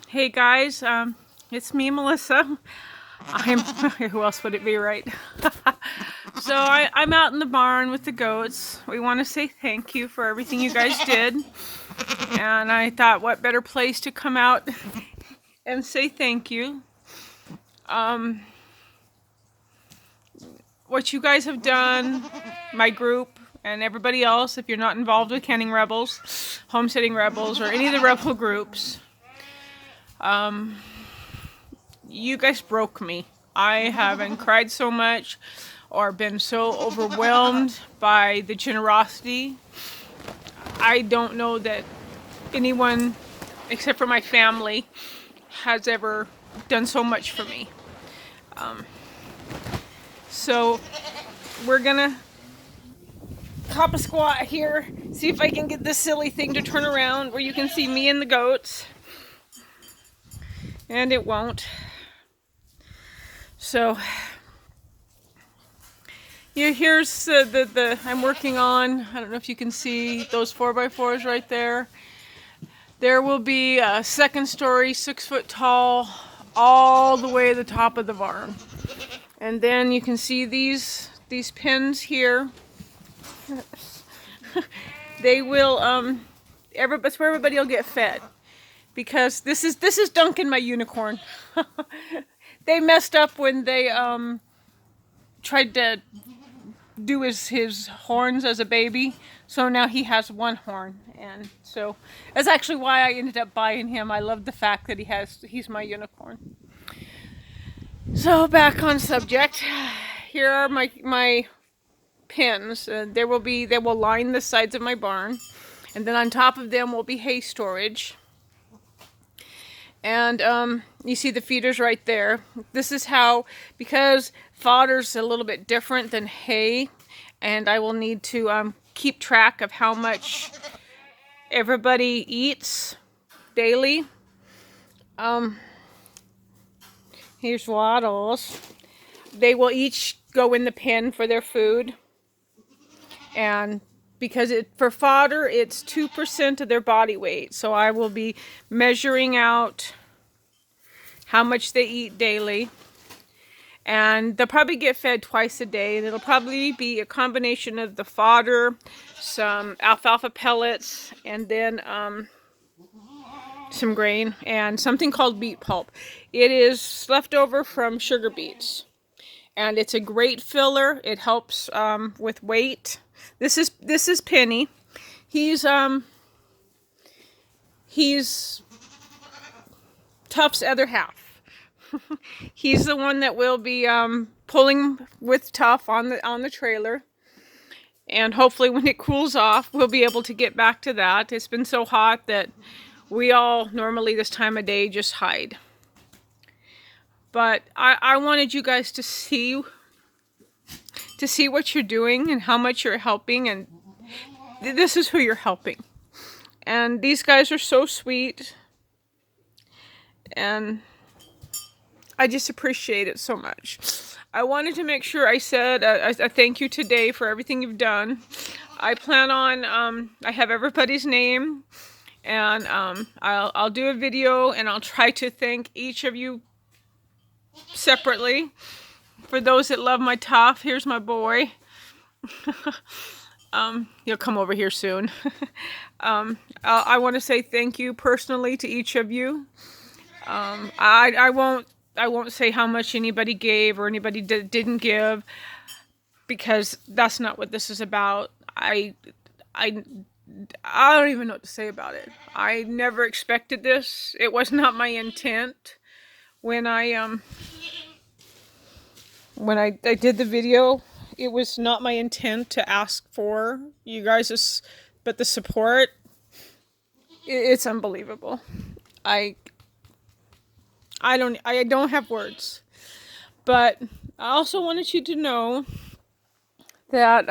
Hey guys, it's me, Melissa. I'm who else would it be, right? So I'm out in the barn with the goats. We want to say thank you for everything you guys did, and I thought, what better place to come out and say thank you? Um, what you guys have done, my group, and everybody else, if you're not involved with Canning Rebels, Homesteading Rebels, or any of the rebel groups. You guys broke me. I haven't cried so much or been so overwhelmed by the generosity. I don't know that anyone, except for my family, has ever done so much for me. So we're gonna hop a squat here, see if I can get this silly thing to turn around where you can see me and the goats. And it won't. So here's the I'm working on. I don't know if you can see those 4x4s right there. There will be a second story, 6 foot tall, all the way to the top of the barn. And then you can see these pins here. They will that's where everybody will get fed. Because this is Duncan, my unicorn. They messed up when they tried to do his horns as a baby, so now he has one horn, and so that's actually why I ended up buying him. I love the fact that he's my unicorn. So back on subject, here are my pins. They will line the sides of my barn, and then on top of them will be hay storage. And you see the feeders right there. This is how, because fodder's a little bit different than hay, and I will need to keep track of how much everybody eats daily. Here's waddles. They will each go in the pen for their food. And because for fodder, it's 2% of their body weight. So I will be measuring out how much they eat daily. And they'll probably get fed twice a day. And it'll probably be a combination of the fodder, some alfalfa pellets, and then some grain, and something called beet pulp. It is leftover from sugar beets. And it's a great filler. It helps with weight. This is Penny. He's Tuff's other half. He's the one that will be pulling with Tuff on the trailer. And hopefully when it cools off, we'll be able to get back to that. It's been so hot that we all normally this time of day just hide. But I wanted you guys to see what you're doing and how much you're helping, and this is who you're helping. And these guys are so sweet, and I just appreciate it so much. I wanted to make sure I said a thank you today for everything you've done. I plan on I have everybody's name, and I'll do a video, and I'll try to thank each of you separately. For those that love my Tuff, here's my boy. He'll come over here soon. I want to say thank you personally to each of you. I won't say how much anybody gave or anybody didn't give, because that's not what this is about. I don't even know what to say about it. I never expected this. It was not my intent when I did the video. It was not my intent to ask for you guys, but the support, it's unbelievable. I don't have words. But I also wanted you to know that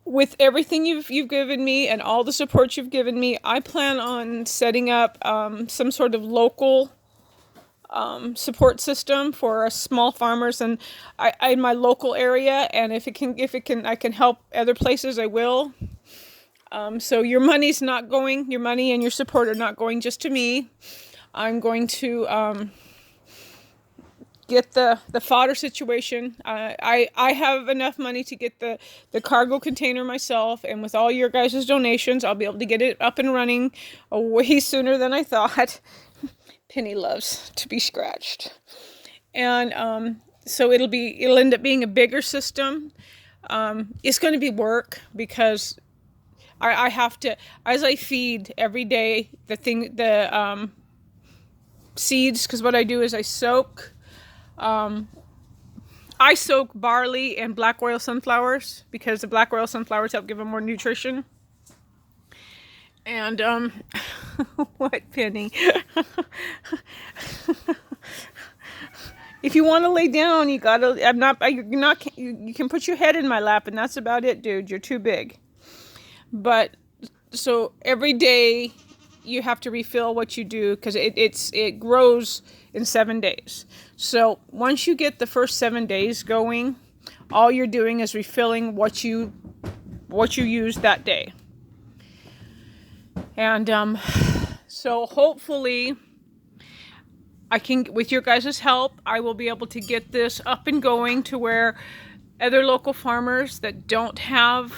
with everything you've given me and all the support you've given me, I plan on setting up some sort of local support system for small farmers and in my local area. And if it can, I can help other places, I will. So your money and your support are not going just to me. I'm going to get the fodder situation. I have enough money to get the cargo container myself, and with all your guys' donations, I'll be able to get it up and running way sooner than I thought. Penny loves to be scratched. And so it'll end up being a bigger system. It's going to be work because I have to, as I feed every day, the seeds, because what I do is I soak barley and black oil sunflowers, because the black oil sunflowers help give them more nutrition. And what, Penny? If you want to lay down, you gotta. You can put your head in my lap, and that's about it, dude. You're too big. But so every day you have to refill what you do, because it grows in 7 days. So once you get the first 7 days going, all you're doing is refilling what you used that day. And so hopefully I can, with your guys' help, I will be able to get this up and going to where other local farmers that don't have,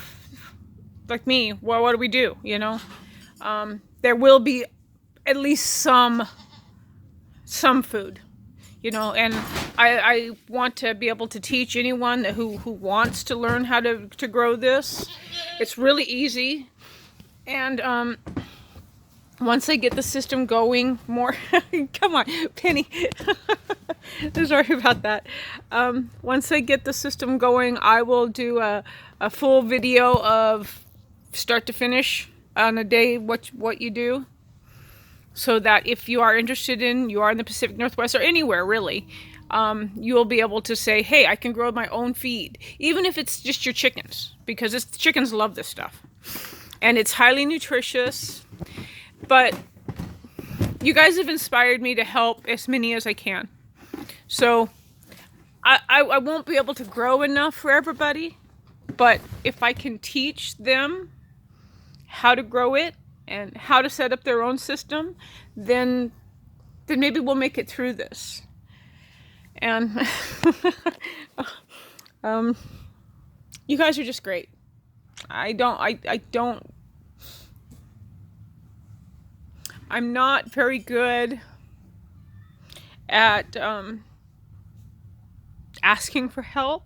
like me, well, what do we do, you know? There will be at least some food, you know, and I want to be able to teach anyone who wants to learn how to grow this. It's really easy. And once I get the system going more, come on, Penny. Sorry about that. Once I get the system going, I will do a full video of start to finish on a day what you do, so that if you are interested you are in the Pacific Northwest or anywhere really, you'll be able to say, hey, I can grow my own feed, even if it's just your chickens, because chickens love this stuff. And it's highly nutritious. But you guys have inspired me to help as many as I can. So I won't be able to grow enough for everybody. But if I can teach them how to grow it and how to set up their own system, then maybe we'll make it through this. And you guys are just great. I'm not very good at asking for help.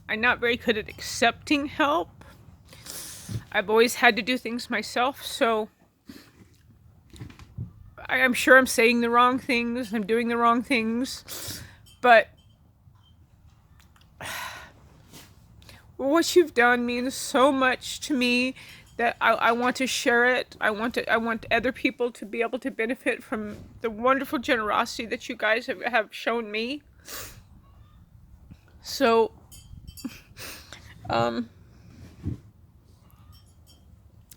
I'm not very good at accepting help. I've always had to do things myself, so I'm sure I'm saying the wrong things, I'm doing the wrong things, but what you've done means so much to me that I want to share it. I want other people to be able to benefit from the wonderful generosity that you guys have shown me. So,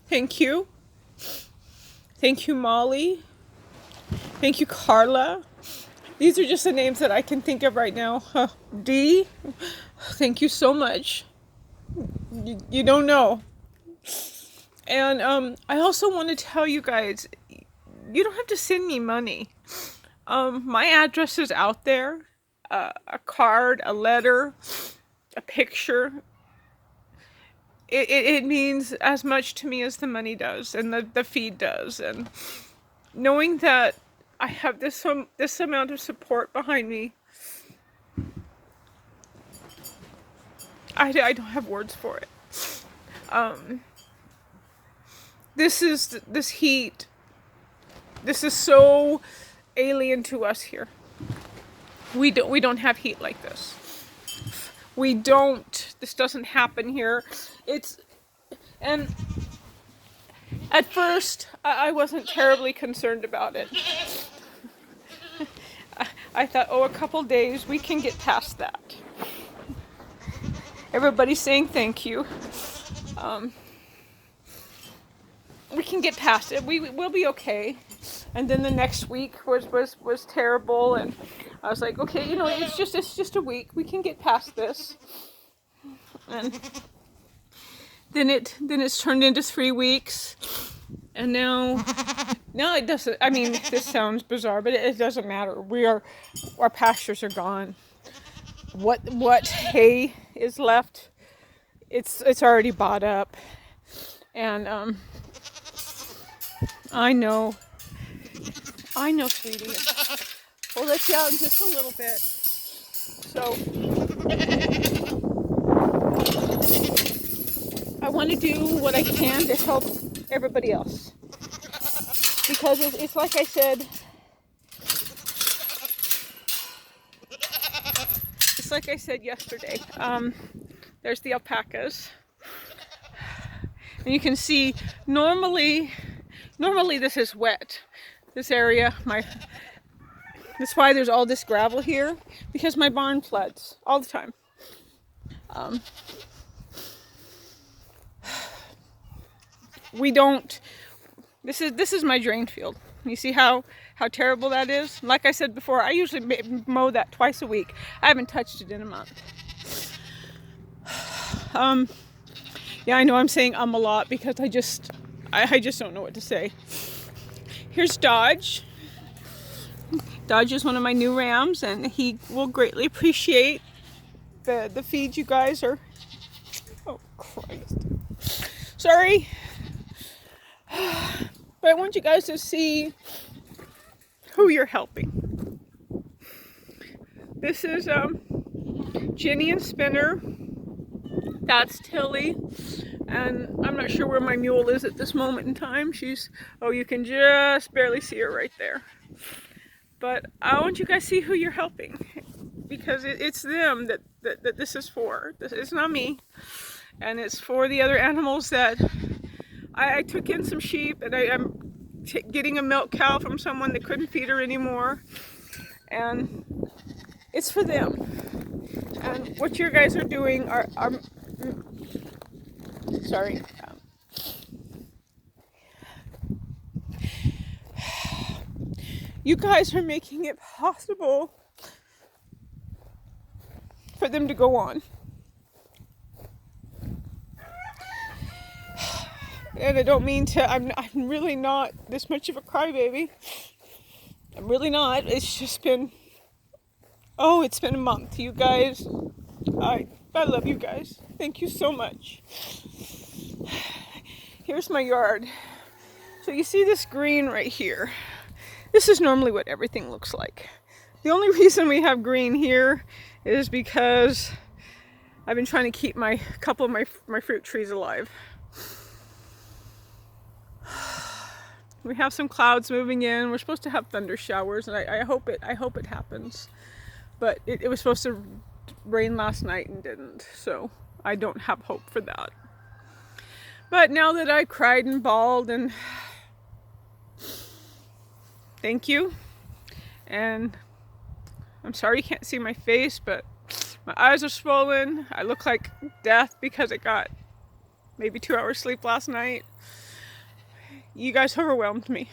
thank you. Thank you, Molly. Thank you, Carla. These are just the names that I can think of right now. Dee, thank you so much. You don't know. And I also want to tell you guys, you don't have to send me money. My address is out there. A card, a letter, a picture. It means as much to me as the money does and the feed does. And knowing that I have this amount of support behind me, I don't have words for it. This heat. This is so alien to us here. We don't have heat like this. This doesn't happen here. And at first I wasn't terribly concerned about it. I thought, a couple days, we can get past that. Everybody's saying thank you. We can get past it. We'll be okay. And then the next week was terrible, and I was like, okay, it's just a week. We can get past this. And then it's turned into 3 weeks, and now it doesn't. I mean, this sounds bizarre, but it doesn't matter. Our pastures are gone. What hay is left, it's already bought up, and I know, sweetie. We'll let you out in just a little bit. So I want to do what I can to help everybody else, because it's like I said. It's like I said yesterday. There's the alpacas, and you can see normally this is wet. This area, that's why there's all this gravel here, because my barn floods all the time. We don't. This is my drain field. You see how terrible that is? Like I said before, I usually mow that twice a week. I haven't touched it in a month. Yeah, I know I'm saying a lot because I just don't know what to say. Here's Dodge. Dodge is one of my new rams, and he will greatly appreciate the feed you guys are. Oh Christ! Sorry. But I want you guys to see who you're helping. This is Jenny and Spinner. That's Tilly. And I'm not sure where my mule is at this moment in time. You can just barely see her right there. But I want you guys to see who you're helping, because it's them that this is for. It's not me. And it's for the other animals that I took in some sheep, and I'm getting a milk cow from someone that couldn't feed her anymore, and it's for them. And what you guys are doing are sorry. You guys are making it possible for them to go on. And I don't mean to, I'm really not this much of a crybaby. I'm really not. It's just been, it's been a month. You guys, I love you guys. Thank you so much. Here's my yard. So you see this green right here. This is normally what everything looks like. The only reason we have green here is because I've been trying to keep a couple of my fruit trees alive. We have some clouds moving in. We're supposed to have thunder showers, and I hope it happens. But it was supposed to rain last night and didn't, so I don't have hope for that. But now that I cried and bawled, and thank you, and I'm sorry you can't see my face, but my eyes are swollen. I look like death because I got maybe 2 hours sleep last night. You guys overwhelmed me.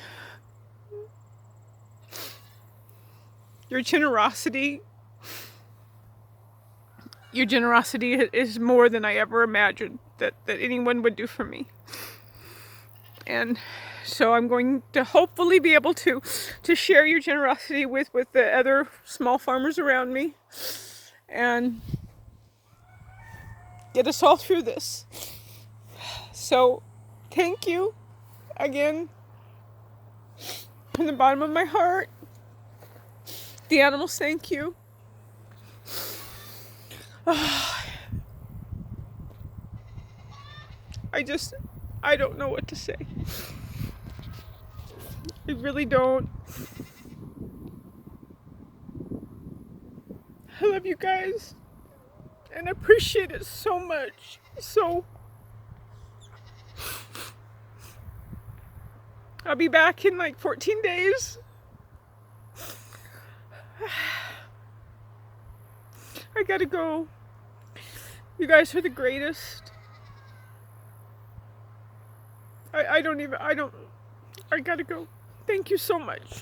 Your generosity is more than I ever imagined that anyone would do for me. And so I'm going to hopefully be able to share your generosity with the other small farmers around me, and get us all through this. So thank you again from the bottom of my heart. The animals, thank you. I don't know what to say. I really don't. I love you guys, and I appreciate it so much. So I'll be back in like 14 days. I gotta go. You guys are the greatest. I gotta go. Thank you so much.